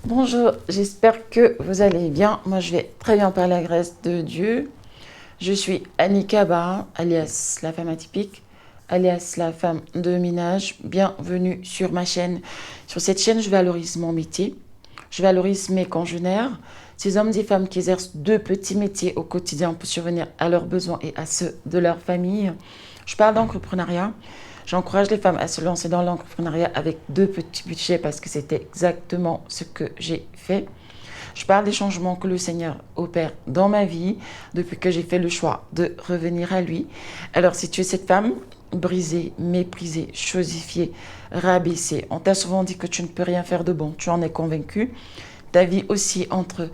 Bonjour, j'espère que vous allez bien. Moi, je vais très bien par la grâce de Dieu. Je suis Annika Barra, alias la femme atypique, alias la femme de ménage. Bienvenue sur ma chaîne. Sur cette chaîne, je valorise mon métier. Je valorise mes congénères, ces hommes et femmes qui exercent deux petits métiers au quotidien pour survenir à leurs besoins et à ceux de leur famille. Je parle d'entrepreneuriat. J'encourage les femmes à se lancer dans l'entrepreneuriat avec deux petits budgets parce que c'était exactement ce que j'ai fait. Je parle des changements que le Seigneur opère dans ma vie depuis que j'ai fait le choix de revenir à lui. Alors si tu es cette femme brisée, méprisée, chosifiée, rabaissée, on t'a souvent dit que tu ne peux rien faire de bon, tu en es convaincu. Ta vie aussi entre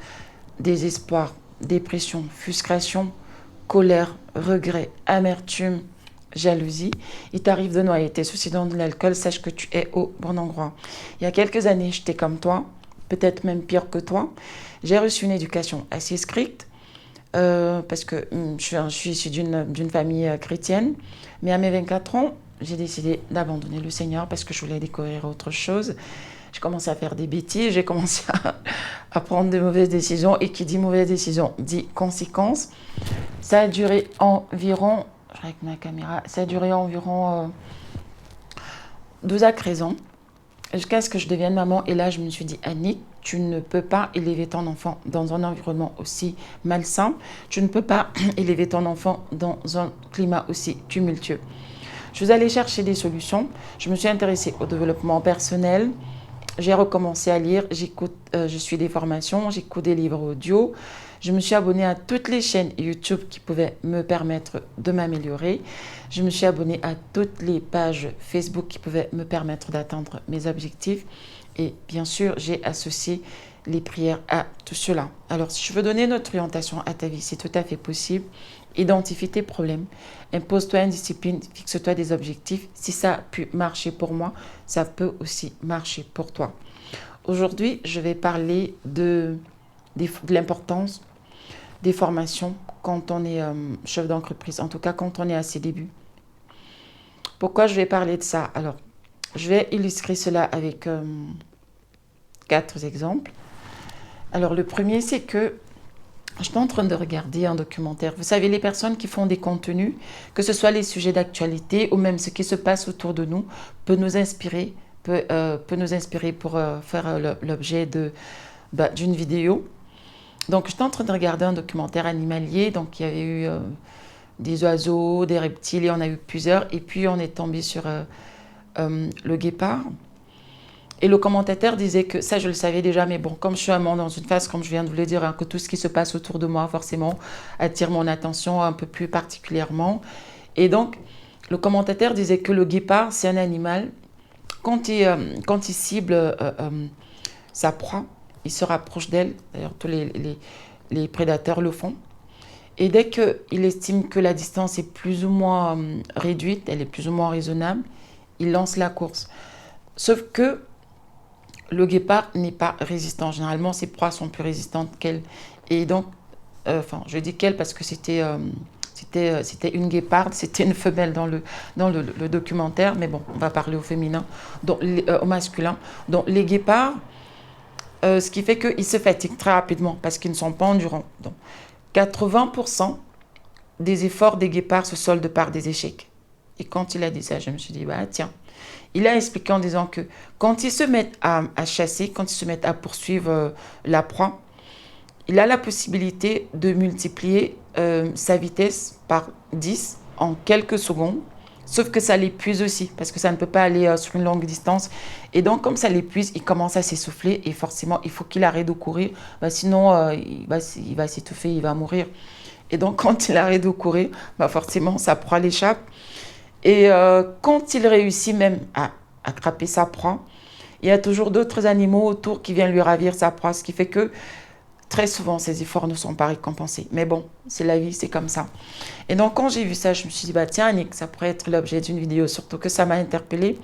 désespoir, dépression, frustration, colère, regret, amertume, jalousie, il t'arrive de noyer tes soucis dans de l'alcool, sache que tu es au bon endroit. Il y a quelques années, j'étais comme toi, peut-être même pire que toi. J'ai reçu une éducation assez stricte parce que je suis issue d'une famille chrétienne. Mais à mes 24 ans, j'ai décidé d'abandonner le Seigneur parce que je voulais découvrir autre chose. J'ai commencé à faire des bêtises, j'ai commencé à prendre de mauvaises décisions. Et qui dit mauvaise décision dit conséquences. Ça a duré environ, je regarde avec ma caméra, ça a duré environ 12 à 13 ans. Jusqu'à ce que je devienne maman. Et là, je me suis dit, Annick, tu ne peux pas élever ton enfant dans un environnement aussi malsain. Tu ne peux pas élever ton enfant dans un climat aussi tumultueux. Je suis allée chercher des solutions. Je me suis intéressée au développement personnel. J'ai recommencé à lire. Je suis des formations. J'écoute des livres audio. Je me suis abonnée à toutes les chaînes YouTube qui pouvaient me permettre de m'améliorer. Je me suis abonnée à toutes les pages Facebook qui pouvaient me permettre d'atteindre mes objectifs. Et bien sûr, j'ai associé les prières à tout cela. Alors, si je veux donner notre orientation à ta vie, c'est tout à fait possible. Identifie tes problèmes, impose-toi une discipline, fixe-toi des objectifs. Si ça a pu marcher pour moi, ça peut aussi marcher pour toi. Aujourd'hui, je vais parler de l'importance des formations quand on est chef d'entreprise, en tout cas quand on est à ses débuts. Pourquoi je vais parler de ça? Alors, je vais illustrer cela avec 4 exemples. Alors, le premier, c'est que je suis en train de regarder un documentaire. Vous savez, les personnes qui font des contenus, que ce soit les sujets d'actualité ou même ce qui se passe autour de nous, peut nous inspirer, peut nous inspirer pour faire l'objet d'une vidéo. Donc, j'étais en train de regarder un documentaire animalier. Donc, il y avait eu des oiseaux, des reptiles, et on a eu plusieurs. Et puis, on est tombé sur le guépard. Et le commentateur disait que, ça je le savais déjà, mais bon, comme je suis vraiment dans une phase, comme je viens de vous le dire, hein, que tout ce qui se passe autour de moi, forcément, attire mon attention un peu plus particulièrement. Et donc, le commentateur disait que le guépard, c'est un animal, quand il cible sa proie, il se rapproche d'elle. D'ailleurs, tous les prédateurs le font. Et dès qu'il estime que la distance est plus ou moins réduite, elle est plus ou moins raisonnable, il lance la course. Sauf que le guépard n'est pas résistant. Généralement, ses proies sont plus résistantes qu'elle. Et donc, je dis qu'elle parce que c'était une guéparde, c'était une femelle dans le documentaire, mais bon, on va parler au féminin, donc, au masculin. Donc, les guépards, ce qui fait qu'ils se fatiguent très rapidement parce qu'ils ne sont pas endurants. Donc, 80% des efforts des guépards se soldent par des échecs. Et quand il a dit ça, je me suis dit, bah tiens. Il a expliqué en disant que quand ils se mettent à chasser, quand ils se mettent à poursuivre la proie, il a la possibilité de multiplier sa vitesse par 10 en quelques secondes. Sauf que ça l'épuise aussi, parce que ça ne peut pas aller sur une longue distance. Et donc, comme ça l'épuise, il commence à s'essouffler. Et forcément, il faut qu'il arrête de courir. Sinon, il va s'étouffer, il va mourir. Et donc, quand il arrête de courir, forcément, sa proie l'échappe. Et quand il réussit même à attraper sa proie, il y a toujours d'autres animaux autour qui viennent lui ravir sa proie, ce qui fait que très souvent, ses efforts ne sont pas récompensés. Mais bon, c'est la vie, c'est comme ça. Et donc, quand j'ai vu ça, je me suis dit, bah tiens, Annick, ça pourrait être l'objet d'une vidéo, surtout que ça m'a interpellée.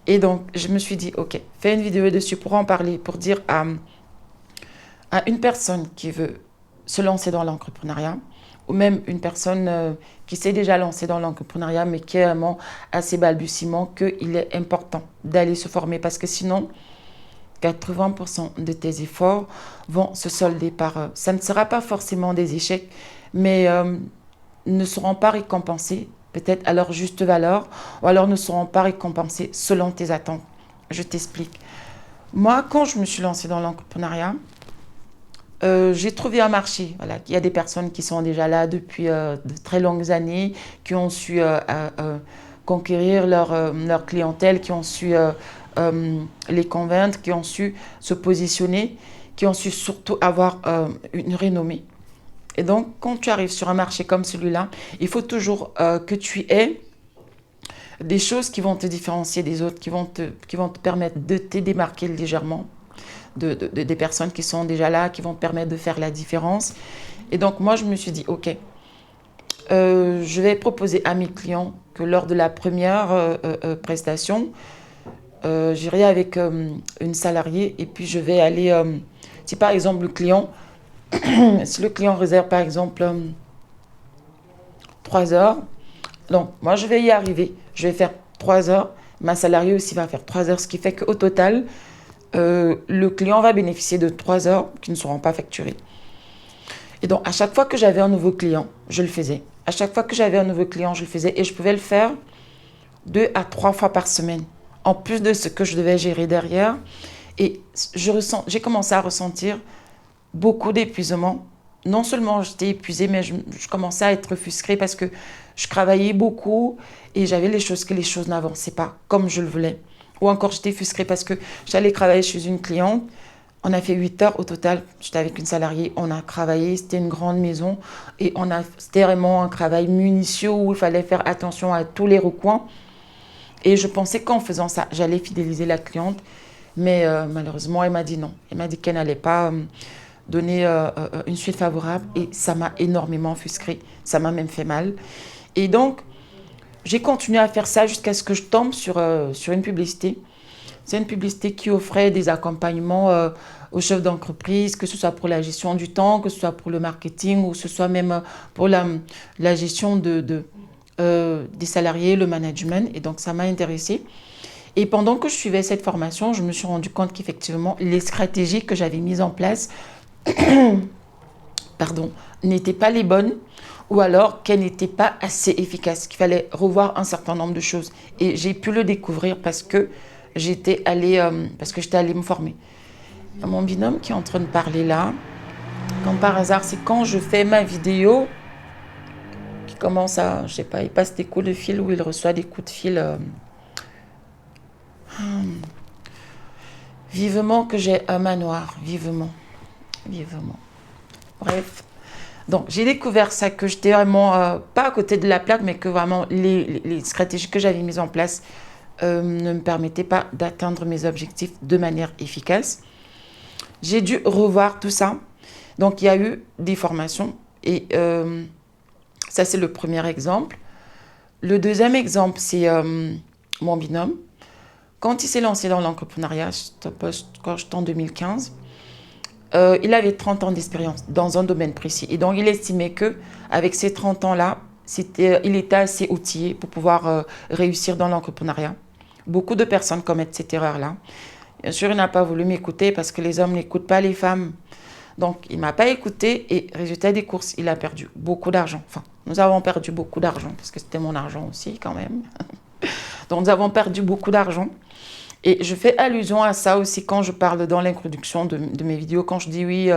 Et donc, je me suis dit, ok, fais une vidéo dessus pour en parler, pour dire à une personne qui veut se lancer dans l'entrepreneuriat, ou même une personne qui s'est déjà lancée dans l'entrepreneuriat, mais qui est vraiment à ses balbutiements, qu'il est important d'aller se former. Parce que sinon, 80% de tes efforts vont se solder par... ça ne sera pas forcément des échecs, mais ne seront pas récompensés peut-être à leur juste valeur, ou alors ne seront pas récompensés selon tes attentes. Je t'explique. Moi, quand je me suis lancée dans l'entrepreneuriat, j'ai trouvé un marché. Voilà. Il y a des personnes qui sont déjà là depuis de très longues années, qui ont su conquérir leur clientèle, qui ont su les convaincre, qui ont su se positionner, qui ont su surtout avoir une renommée. Et donc, quand tu arrives sur un marché comme celui-là, il faut toujours que tu aies des choses qui vont te différencier des autres, qui vont te permettre de te démarquer légèrement des personnes qui sont déjà là, qui vont te permettre de faire la différence. Et donc, moi, je me suis dit, OK, je vais proposer à mes clients que lors de la première prestation, j'irai avec une salariée et puis je vais aller, si par exemple le client, si le client réserve par exemple 3 heures, donc moi je vais y arriver, je vais faire 3 heures, ma salariée aussi va faire 3 heures, ce qui fait qu'au total, le client va bénéficier de 3 heures qui ne seront pas facturées. Et donc à chaque fois que j'avais un nouveau client, je le faisais. À chaque fois que j'avais un nouveau client, je le faisais et je pouvais le faire 2 à 3 fois par semaine, en plus de ce que je devais gérer derrière. Et j'ai commencé à ressentir beaucoup d'épuisement. Non seulement j'étais épuisée, mais je commençais à être frustrée parce que je travaillais beaucoup et j'avais les choses n'avançaient pas comme je le voulais. Ou encore j'étais frustrée parce que j'allais travailler chez une cliente. On a fait 8 heures au total. J'étais avec une salariée, on a travaillé, c'était une grande maison et c'était vraiment un travail minutieux où il fallait faire attention à tous les recoins. Et je pensais qu'en faisant ça, j'allais fidéliser la cliente. Mais malheureusement, elle m'a dit non. Elle m'a dit qu'elle n'allait pas donner une suite favorable. Et ça m'a énormément frustrée. Ça m'a même fait mal. Et donc, j'ai continué à faire ça jusqu'à ce que je tombe sur une publicité. C'est une publicité qui offrait des accompagnements aux chefs d'entreprise, que ce soit pour la gestion du temps, que ce soit pour le marketing, ou que ce soit même pour la gestion des salariés, le management. Et donc, ça m'a intéressée. Et pendant que je suivais cette formation, je me suis rendu compte qu'effectivement, les stratégies que j'avais mises en place pardon, n'étaient pas les bonnes ou alors qu'elles n'étaient pas assez efficaces, qu'il fallait revoir un certain nombre de choses. Et j'ai pu le découvrir parce que j'étais allée me former. Il y a mon binôme qui est en train de parler là. Comme par hasard, c'est quand je fais ma vidéo qui commence à, je sais pas, il passe des coups de fil ou il reçoit des coups de fil. Vivement que j'ai un manoir, vivement. Bref. Donc, j'ai découvert ça, que j'étais vraiment, pas à côté de la plaque, mais que vraiment les stratégies que j'avais mises en place ne me permettaient pas d'atteindre mes objectifs de manière efficace. J'ai dû revoir tout ça. Donc, il y a eu des formations et ça, c'est le premier exemple. Le deuxième exemple, c'est mon binôme. Quand il s'est lancé dans l'entrepreneuriat, quand j'étais en 2015, il avait 30 ans d'expérience dans un domaine précis. Et donc, il estimait qu'avec ces 30 ans-là, il était assez outillé pour pouvoir réussir dans l'entrepreneuriat. Beaucoup de personnes commettent cette erreur-là. Bien sûr, il n'a pas voulu m'écouter parce que les hommes n'écoutent pas les femmes. Donc, il ne m'a pas écouté et résultat des courses, il a perdu beaucoup d'argent. Enfin, nous avons perdu beaucoup d'argent parce que c'était mon argent aussi quand même. Donc, nous avons perdu beaucoup d'argent. Et je fais allusion à ça aussi quand je parle dans l'introduction de mes vidéos, quand je dis oui,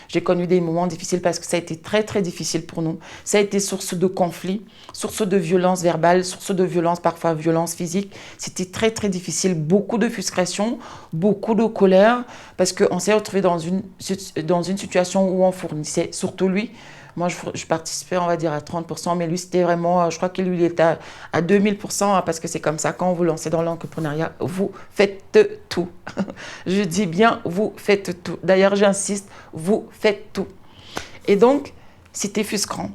j'ai connu des moments difficiles parce que ça a été très, très difficile pour nous. Ça a été source de conflits, source de violence verbale, source de violence, parfois violence physique. C'était très, très difficile. Beaucoup de frustration, beaucoup de colère parce qu'on s'est retrouvé dans une situation où on fournissait, surtout lui. Moi, je participais, on va dire, à 30%, mais lui, c'était vraiment, je crois qu'il lui était à 2000%, parce que c'est comme ça, quand vous lancez dans l'entrepreneuriat, vous faites tout. Je dis bien, vous faites tout. D'ailleurs, j'insiste, vous faites tout. Et donc, c'était frustrant.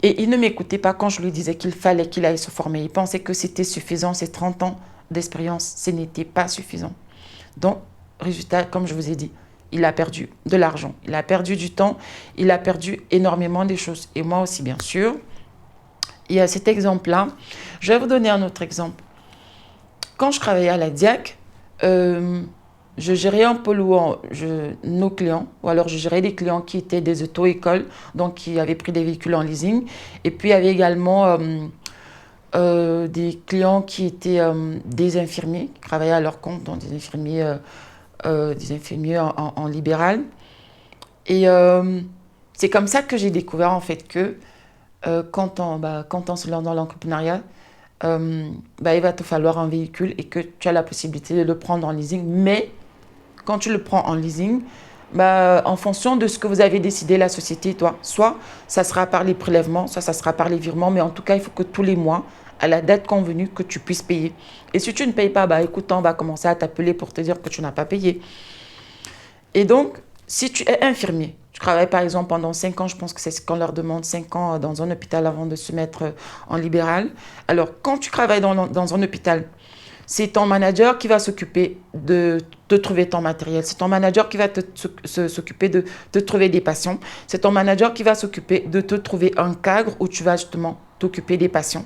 Et il ne m'écoutait pas quand je lui disais qu'il fallait qu'il aille se former. Il pensait que c'était suffisant, ces 30 ans d'expérience, ce n'était pas suffisant. Donc, résultat, comme je vous ai dit, il a perdu de l'argent, il a perdu du temps, il a perdu énormément de choses. Et moi aussi, bien sûr. Il y a cet exemple-là. Je vais vous donner un autre exemple. Quand je travaillais à la DIAC, je gérais un peu nos clients, ou alors je gérais des clients qui étaient des auto-écoles, donc qui avaient pris des véhicules en leasing. Et puis il y avait également des clients qui étaient des infirmiers, qui travaillaient à leur compte, donc des infirmiers en libéral. Et c'est comme ça que j'ai découvert en fait que quand on se lance dans l'entrepreneuriat, il va te falloir un véhicule et que tu as la possibilité de le prendre en leasing. Mais quand tu le prends en leasing, en fonction de ce que vous avez décidé, la société et toi, soit ça sera par les prélèvements, soit ça sera par les virements, mais en tout cas, il faut que tous les mois, à la date convenue, que tu puisses payer. Et si tu ne payes pas, écoute, on va commencer à t'appeler pour te dire que tu n'as pas payé. Et donc, si tu es infirmier, tu travailles par exemple pendant 5 ans, je pense que c'est ce qu'on leur demande, 5 ans dans un hôpital avant de se mettre en libéral. Alors, quand tu travailles dans un hôpital, c'est ton manager qui va s'occuper de te trouver ton matériel. C'est ton manager qui va s'occuper de te trouver des patients. C'est ton manager qui va s'occuper de te trouver un cadre où tu vas justement t'occuper des patients.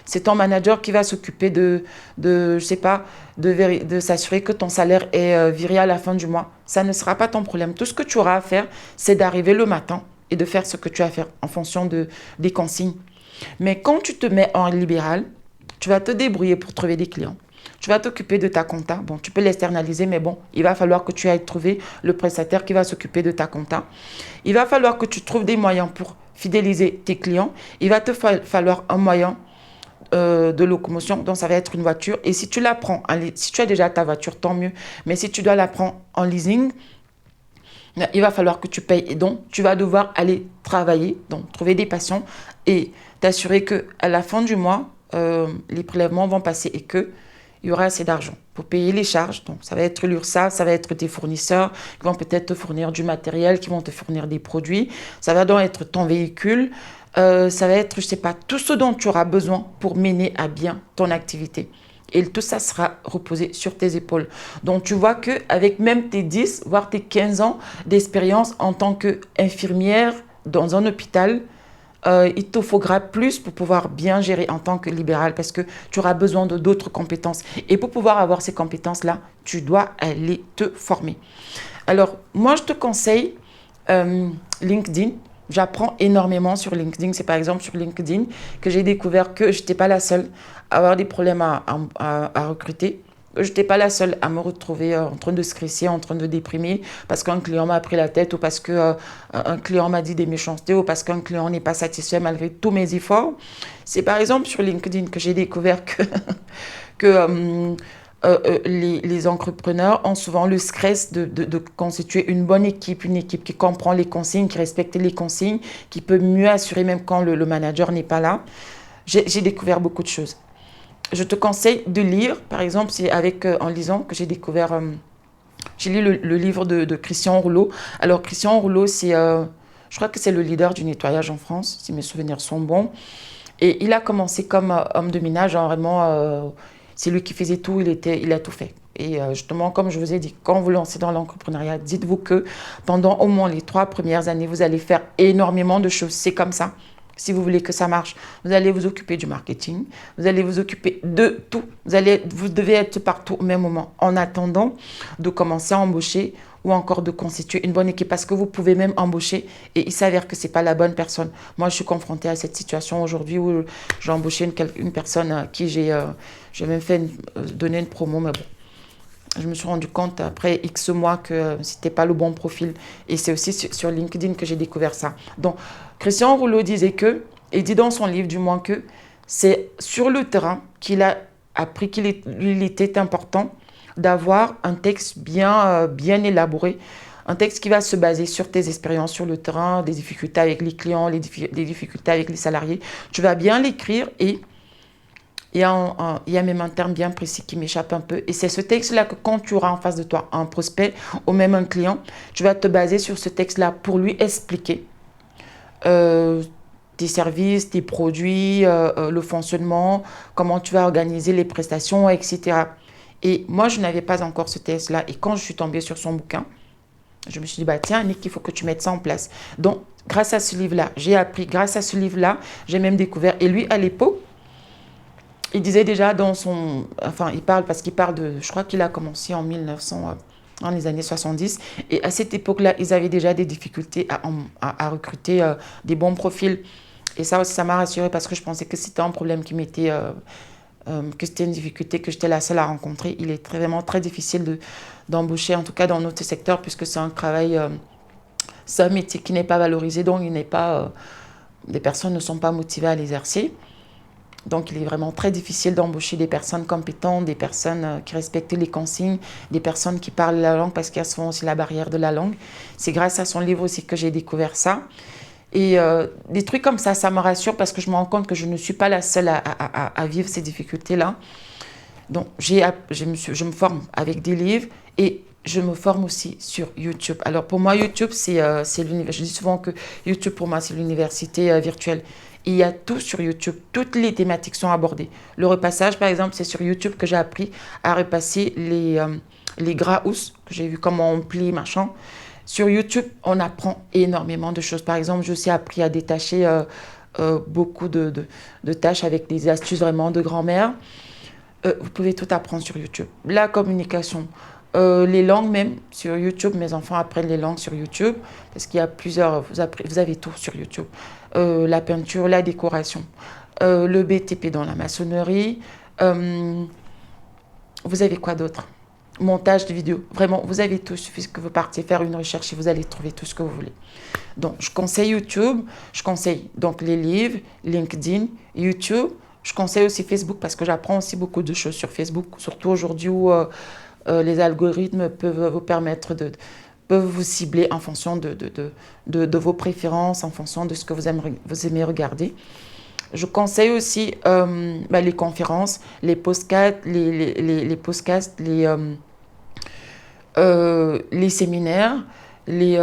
C'est ton manager qui va s'occuper je sais pas, de s'assurer que ton salaire est viré à la fin du mois. Ça ne sera pas ton problème. Tout ce que tu auras à faire, c'est d'arriver le matin et de faire ce que tu as à faire en fonction des consignes. Mais quand tu te mets en libéral, tu vas te débrouiller pour trouver des clients. Tu vas t'occuper de ta compta. Bon, tu peux l'externaliser, mais bon, il va falloir que tu ailles trouver le prestataire qui va s'occuper de ta compta. Il va falloir que tu trouves des moyens pour fidéliser tes clients. Il va te falloir un moyen de locomotion, donc ça va être une voiture. Et si tu la prends, si tu as déjà ta voiture, tant mieux. Mais si tu dois la prendre en leasing, il va falloir que tu payes. Et donc, tu vas devoir aller travailler, donc trouver des patients et t'assurer qu'à la fin du mois, les prélèvements vont passer et qu'il y aura assez d'argent pour payer les charges. Donc, ça va être l'URSSAF, ça va être tes fournisseurs qui vont peut-être te fournir du matériel, qui vont te fournir des produits. Ça va donc être ton véhicule. Ça va être, je ne sais pas, tout ce dont tu auras besoin pour mener à bien ton activité. Et tout ça sera reposé sur tes épaules. Donc, tu vois qu'avec même tes 10, voire tes 15 ans d'expérience en tant qu'infirmière dans un hôpital, il te faudra plus pour pouvoir bien gérer en tant que libéral parce que tu auras besoin d'autres compétences. Et pour pouvoir avoir ces compétences-là, tu dois aller te former. Alors, moi, je te conseille LinkedIn. J'apprends énormément sur LinkedIn. C'est par exemple sur LinkedIn que j'ai découvert que je n'étais pas la seule à avoir des problèmes à recruter. Je n'étais pas la seule à me retrouver en train de stresser, en train de déprimer parce qu'un client m'a pris la tête ou parce qu'un client m'a dit des méchancetés ou parce qu'un client n'est pas satisfait malgré tous mes efforts. C'est par exemple sur LinkedIn que j'ai découvert que les entrepreneurs ont souvent le stress de constituer une bonne équipe, une équipe qui comprend les consignes, qui respecte les consignes, qui peut mieux assurer même quand le manager n'est pas là. J'ai découvert beaucoup de choses. Je te conseille de lire, par exemple, c'est en lisant que j'ai découvert, j'ai lu le livre de Christian Rouleau. Alors Christian Rouleau, je crois que c'est le leader du nettoyage en France, si mes souvenirs sont bons. Et il a commencé comme homme de ménage, genre vraiment, c'est lui qui faisait tout, il a tout fait. Et justement, comme je vous ai dit, quand vous lancez dans l'entrepreneuriat, dites-vous que pendant au moins les 3 premières années, vous allez faire énormément de choses. C'est comme ça. Si vous voulez que ça marche, vous allez vous occuper du marketing, vous allez vous occuper de tout. Vous devez être partout au même moment en attendant de commencer à embaucher ou encore de constituer une bonne équipe parce que vous pouvez même embaucher et il s'avère que ce n'est pas la bonne personne. Moi, je suis confrontée à cette situation aujourd'hui où j'ai embauché une personne à qui j'ai même fait donner une promo, mais bon. Je me suis rendu compte après X mois que ce n'était pas le bon profil. Et c'est aussi sur LinkedIn que j'ai découvert ça. Donc, Christian Rouleau disait et dit dans son livre du moins que c'est sur le terrain qu'il a appris qu'il était important d'avoir un texte bien élaboré. Un texte qui va se baser sur tes expériences sur le terrain, des difficultés avec les clients, des difficultés avec les salariés. Tu vas bien l'écrire et il y a même un terme bien précis qui m'échappe un peu. Et c'est ce texte-là que quand tu auras en face de toi un prospect ou même un client, tu vas te baser sur ce texte-là pour lui expliquer tes services, tes produits, le fonctionnement, comment tu vas organiser les prestations, etc. Et moi, je n'avais pas encore ce texte-là. Et quand je suis tombée sur son bouquin, je me suis dit, tiens, Nick, il faut que tu mettes ça en place. Donc, grâce à ce livre-là, j'ai appris. Grâce à ce livre-là, j'ai même découvert. Et lui, à l'époque, il disait déjà il parle parce qu'il parle je crois qu'il a commencé en dans les années 70. Et à cette époque-là, ils avaient déjà des difficultés à recruter des bons profils. Et ça aussi, ça m'a rassurée parce que je pensais que c'était un problème qui m'était... que c'était une difficulté que j'étais la seule à rencontrer. Il est vraiment très difficile d'embaucher, en tout cas dans notre secteur, puisque c'est un travail, c'est un métier qui n'est pas valorisé, donc il n'est pas, les personnes ne sont pas motivées à l'exercer. Donc il est vraiment très difficile d'embaucher des personnes compétentes, des personnes qui respectent les consignes, des personnes qui parlent la langue, parce qu'il y a souvent aussi la barrière de la langue. C'est grâce à son livre aussi que j'ai découvert ça. Et des trucs comme ça me rassure parce que je me rends compte que je ne suis pas la seule à vivre ces difficultés-là. Donc, je me forme avec des livres et je me forme aussi sur YouTube. Alors, pour moi, YouTube, c'est l'univers. Je dis souvent que YouTube, pour moi, c'est l'université virtuelle. Il y a tout sur YouTube. Toutes les thématiques sont abordées. Le repassage, par exemple, c'est sur YouTube que j'ai appris à repasser les graous, que j'ai vu comment on plie, machin. Sur YouTube, on apprend énormément de choses. Par exemple, j'ai aussi appris à détacher beaucoup de tâches avec des astuces vraiment de grand-mère. Vous pouvez tout apprendre sur YouTube. La communication, les langues même sur YouTube. Mes enfants apprennent les langues sur YouTube parce qu'il y a plusieurs, vous avez tout sur YouTube. La peinture, la décoration, le BTP dans la maçonnerie. Vous avez quoi d'autre? Montage de vidéos. Vraiment, vous avez tout. Il suffit que vous partiez faire une recherche et vous allez trouver tout ce que vous voulez. Donc, je conseille YouTube. Je conseille donc les livres, LinkedIn, YouTube. Je conseille aussi Facebook parce que j'apprends aussi beaucoup de choses sur Facebook, surtout aujourd'hui où les algorithmes peuvent vous permettre peuvent vous cibler en fonction de vos préférences, en fonction de ce que vous aimez regarder. Je conseille aussi les conférences, les podcasts, les podcasts, les séminaires, les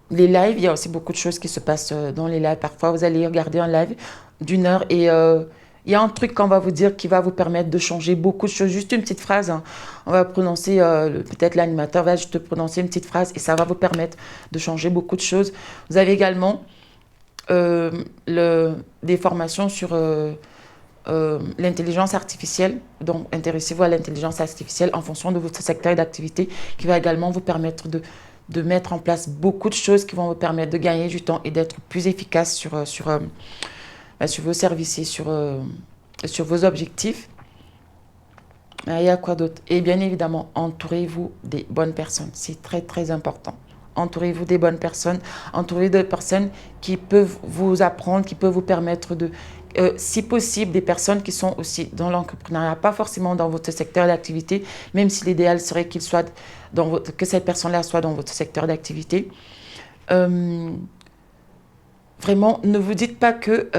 lives. Il y a aussi beaucoup de choses qui se passent dans les lives. Parfois, vous allez regarder un live d'une heure et il y a un truc qu'on va vous dire qui va vous permettre de changer beaucoup de choses. Juste une petite phrase. Hein. On va prononcer, peut-être l'animateur va juste prononcer une petite phrase et ça va vous permettre de changer beaucoup de choses. Vous avez également des formations sur l'intelligence artificielle. Donc, intéressez-vous à l'intelligence artificielle en fonction de votre secteur d'activité qui va également vous permettre de mettre en place beaucoup de choses qui vont vous permettre de gagner du temps et d'être plus efficace sur vos services et sur vos objectifs. Il y a quoi d'autre? Et bien évidemment, entourez-vous des bonnes personnes. C'est très, très important. Entourez-vous des bonnes personnes, entourez-vous de personnes qui peuvent vous apprendre, qui peuvent vous permettre si possible, des personnes qui sont aussi dans l'entrepreneuriat, pas forcément dans votre secteur d'activité, même si l'idéal serait que cette personne-là soit dans votre secteur d'activité. Vraiment, ne vous dites pas que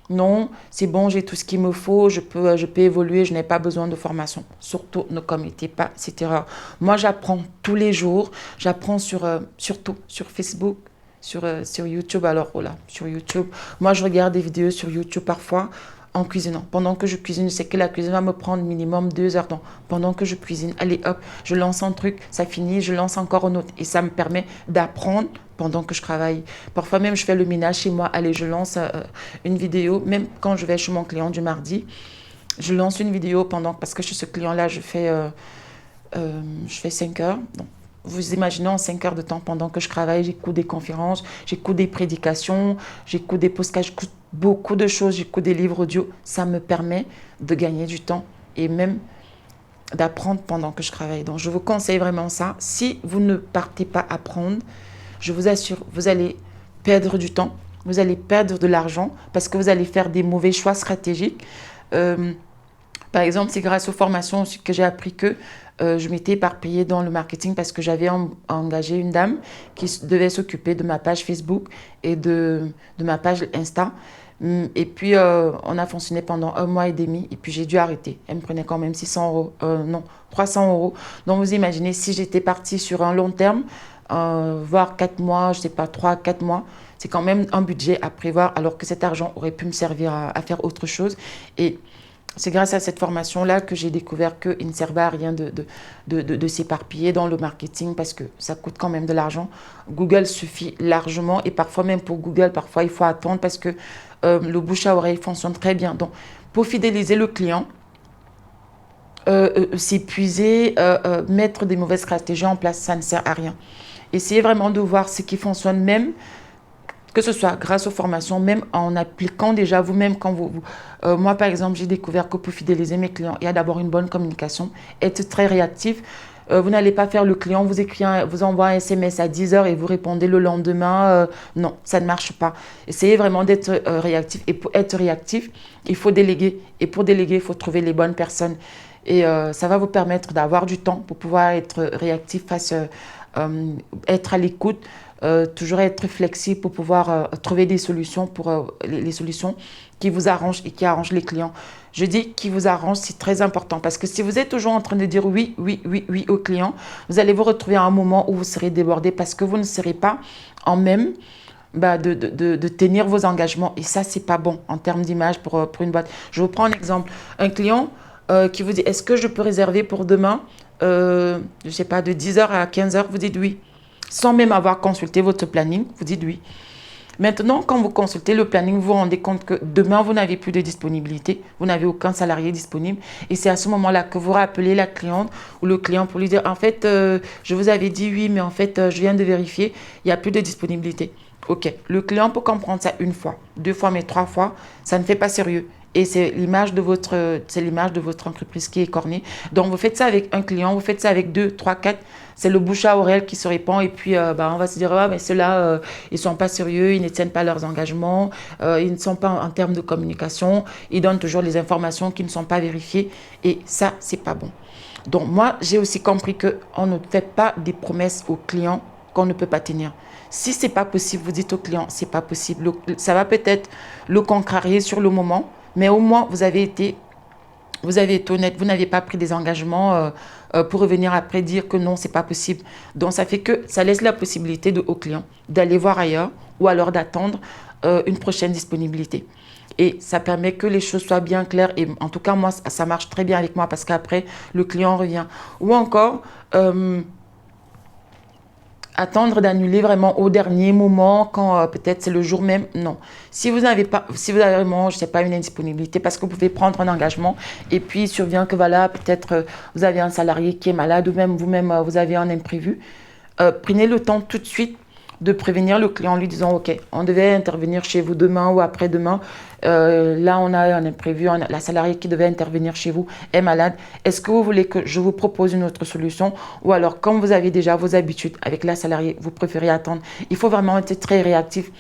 non, c'est bon, j'ai tout ce qu'il me faut, je peux évoluer, je n'ai pas besoin de formation. Surtout, ne commettez pas cette erreur. Moi, j'apprends tous les jours, j'apprends surtout sur Facebook, sur YouTube. Alors, voilà, sur YouTube. Moi, je regarde des vidéos sur YouTube parfois en cuisinant. Pendant que je cuisine, je sais que la cuisine va me prendre minimum 2 heures. Donc, pendant que je cuisine, allez hop, je lance un truc, ça finit, je lance encore un autre. Et ça me permet d'apprendre pendant que je travaille. Parfois même, je fais le ménage chez moi. Allez, je lance une vidéo. Même quand je vais chez mon client du mardi, je lance une vidéo parce que chez ce client-là, je fais 5 heures. Donc, vous imaginez en 5 heures de temps pendant que je travaille, j'écoute des conférences, j'écoute des prédications, j'écoute des podcasts, j'écoute beaucoup de choses, j'écoute des livres audio. Ça me permet de gagner du temps et même d'apprendre pendant que je travaille. Donc, je vous conseille vraiment ça. Si vous ne partez pas apprendre, je vous assure, vous allez perdre du temps, vous allez perdre de l'argent parce que vous allez faire des mauvais choix stratégiques. Par exemple, c'est grâce aux formations que j'ai appris que je m'étais éparpillée dans le marketing parce que j'avais engagé une dame qui devait s'occuper de ma page Facebook et de ma page Insta. Et puis, on a fonctionné pendant 1 mois et demi et puis j'ai dû arrêter. Elle me prenait quand même 600 €, non, 300 €. Donc, vous imaginez, si j'étais partie sur un long terme, voire 4 mois, je ne sais pas, 3, 4 mois, c'est quand même un budget à prévoir alors que cet argent aurait pu me servir à faire autre chose. Et c'est grâce à cette formation-là que j'ai découvert qu'il ne servait à rien de s'éparpiller dans le marketing parce que ça coûte quand même de l'argent. Google suffit largement et parfois même pour Google, parfois il faut attendre parce que le bouche à oreille fonctionne très bien. Donc, pour fidéliser le client, s'épuiser, mettre des mauvaises stratégies en place, ça ne sert à rien. Essayez vraiment de voir ce qui fonctionne, même que ce soit grâce aux formations, même en appliquant déjà vous-même quand moi, par exemple, j'ai découvert que pour fidéliser mes clients, il y a d'abord une bonne communication, être très réactif. Vous n'allez pas faire le client, vous envoie un SMS à 10 heures et vous répondez le lendemain. Non, ça ne marche pas. Essayez vraiment d'être réactif. Et pour être réactif, il faut déléguer. Et pour déléguer, il faut trouver les bonnes personnes. Et ça va vous permettre d'avoir du temps pour pouvoir être réactif être à l'écoute, toujours être flexible pour pouvoir trouver des solutions pour les solutions qui vous arrangent et qui arrangent les clients. Je dis qui vous arrange, c'est très important parce que si vous êtes toujours en train de dire oui, oui, oui, oui aux clients, vous allez vous retrouver à un moment où vous serez débordé parce que vous ne serez pas en même de tenir vos engagements. Et ça, c'est pas bon en termes d'image pour une boîte. Je vous prends un exemple. Un client qui vous dit, est-ce que je peux réserver pour demain, je ne sais pas, de 10 heures à 15 heures, vous dites oui. Sans même avoir consulté votre planning, vous dites oui. Maintenant, quand vous consultez le planning, vous vous rendez compte que demain, vous n'avez plus de disponibilité, vous n'avez aucun salarié disponible. Et c'est à ce moment-là que vous rappelez la cliente ou le client pour lui dire, en fait, je vous avais dit oui, mais en fait, je viens de vérifier, il n'y a plus de disponibilité. OK, le client peut comprendre ça une fois, deux fois, mais trois fois, ça ne fait pas sérieux. Et c'est l'image de votre entreprise qui est écornée. Donc, vous faites ça avec un client, vous faites ça avec deux, trois, quatre. C'est le bouche à oreille qui se répand. Et puis, on va se dire, ah, mais ceux-là, ils ne sont pas sérieux, ils ne tiennent pas leurs engagements, ils ne sont pas en termes de communication, ils donnent toujours les informations qui ne sont pas vérifiées. Et ça, c'est pas bon. Donc, moi, j'ai aussi compris qu'on ne fait pas des promesses aux clients qu'on ne peut pas tenir. Si c'est pas possible, vous dites au client, c'est pas possible. Ça va peut-être le contrarier sur le moment, mais au moins, vous avez été honnête, vous n'avez pas pris des engagements pour revenir après dire que non, c'est pas possible. Donc, ça fait que ça laisse la possibilité au client d'aller voir ailleurs ou alors d'attendre une prochaine disponibilité. Et ça permet que les choses soient bien claires. Et en tout cas, moi, ça marche très bien avec moi parce qu'après, le client revient. Ou encore, attendre d'annuler vraiment au dernier moment quand peut-être c'est le jour même. Non. Si vous avez vraiment, je sais pas, une indisponibilité parce que vous pouvez prendre un engagement et puis il survient que voilà, peut-être vous avez un salarié qui est malade ou même vous-même, vous avez un imprévu, prenez le temps tout de suite de prévenir le client en lui disant, OK, on devait intervenir chez vous demain ou après-demain. Là, on a un imprévu, la salariée qui devait intervenir chez vous est malade. Est-ce que vous voulez que je vous propose une autre solution? Ou alors, comme vous avez déjà vos habitudes avec la salariée, vous préférez attendre? Il faut vraiment être très réactif.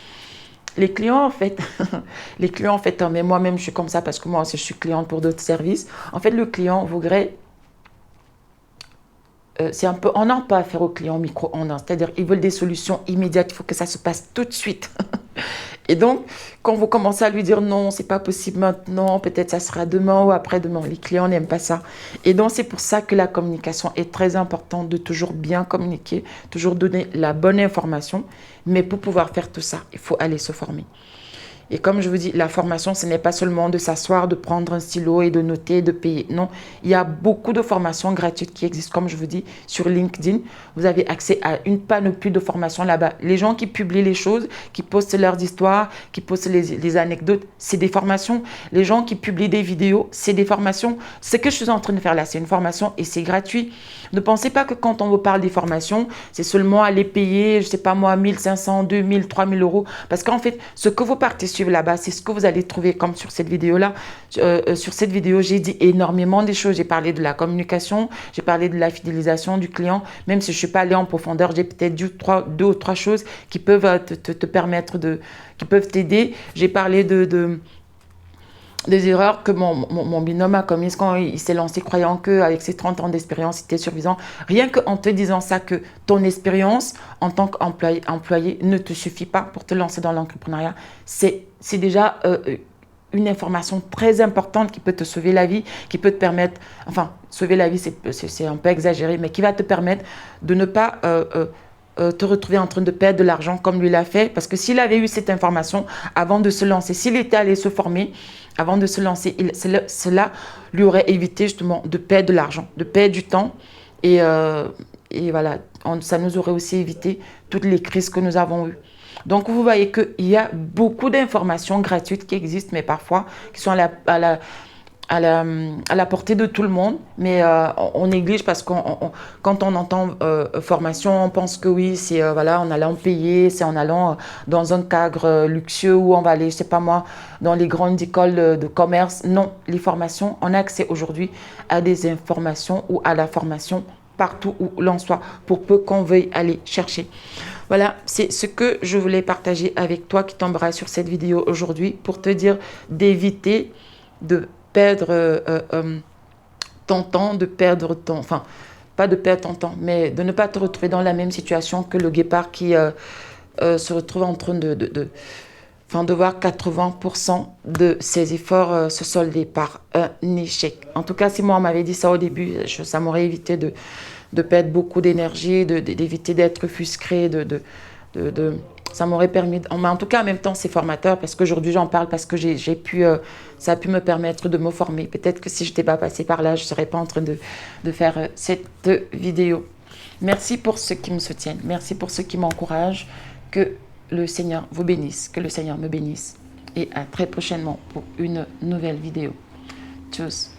Les clients, en fait, mais moi-même, je suis comme ça parce que moi aussi, je suis cliente pour d'autres services. En fait, le client voudrait c'est un peu, on n'a pas affaire aux clients micro-ondes, c'est-à-dire ils veulent des solutions immédiates, il faut que ça se passe tout de suite. Et donc, quand vous commencez à lui dire non, c'est pas possible maintenant, peut-être ça sera demain ou après-demain, les clients n'aiment pas ça. Et donc, c'est pour ça que la communication est très importante, de toujours bien communiquer, toujours donner la bonne information. Mais pour pouvoir faire tout ça, il faut aller se former. Et comme je vous dis, la formation, ce n'est pas seulement de s'asseoir, de prendre un stylo et de noter, de payer. Non, il y a beaucoup de formations gratuites qui existent, comme je vous dis, sur LinkedIn. Vous avez accès à une panoplie de formations là-bas. Les gens qui publient les choses, qui postent leurs histoires, qui postent les anecdotes, c'est des formations. Les gens qui publient des vidéos, c'est des formations. Ce que je suis en train de faire là, c'est une formation et c'est gratuit. Ne pensez pas que quand on vous parle des formations, c'est seulement aller payer, je ne sais pas moi, 1500, 2000, 3000 euros. Parce qu'en fait, ce que vous partez suivre là-bas, c'est ce que vous allez trouver comme sur cette vidéo-là. Sur cette vidéo, j'ai dit énormément de choses. J'ai parlé de la communication, j'ai parlé de la fidélisation du client. Même si je ne suis pas allée en profondeur, j'ai peut-être dit deux ou trois choses qui peuvent te permettre qui peuvent t'aider. J'ai parlé des erreurs que mon binôme a commises quand il s'est lancé croyant qu'avec ses 30 ans d'expérience, c'était suffisant. Rien qu'en te disant ça, que ton expérience en tant qu'employé ne te suffit pas pour te lancer dans l'entrepreneuriat, c'est déjà une information très importante qui peut te sauver la vie, qui peut te permettre, enfin, sauver la vie, c'est un peu exagéré, mais qui va te permettre de ne pas te retrouver en train de perdre de l'argent comme lui l'a fait. Parce que s'il avait eu cette information avant de se lancer, s'il était allé se former avant de se lancer, cela lui aurait évité justement de perdre de l'argent, de perdre du temps. Et voilà, ça nous aurait aussi évité toutes les crises que nous avons eues. Donc, vous voyez qu'il y a beaucoup d'informations gratuites qui existent, mais parfois qui sont à la portée de tout le monde, mais on néglige parce quand on entend formation, on pense que oui, c'est voilà, en allant payer, c'est en allant dans un cadre luxueux où on va aller, je sais pas moi, dans les grandes écoles de commerce. Non, les formations, on a accès aujourd'hui à des informations ou à la formation partout où l'on soit, pour peu qu'on veuille aller chercher. Voilà, c'est ce que je voulais partager avec toi qui tombera sur cette vidéo aujourd'hui pour te dire d'éviter de perdre ton temps, de perdre ton... Enfin, pas de perdre ton temps, mais de ne pas te retrouver dans la même situation que le guépard qui se retrouve en train enfin, de voir 80% de ses efforts se solder par un échec. En tout cas, si moi on m'avait dit ça au début, ça m'aurait évité de perdre beaucoup d'énergie, d'éviter d'être frustré, ça m'aurait permis, mais en tout cas en même temps c'est formateur parce qu'aujourd'hui j'en parle parce que j'ai pu, ça a pu me permettre de me former. Peut-être que si je n'étais pas passée par là, je ne serais pas en train de faire cette vidéo. Merci pour ceux qui me soutiennent, merci pour ceux qui m'encouragent, que le Seigneur vous bénisse, que le Seigneur me bénisse et à très prochainement pour une nouvelle vidéo. Tchuss.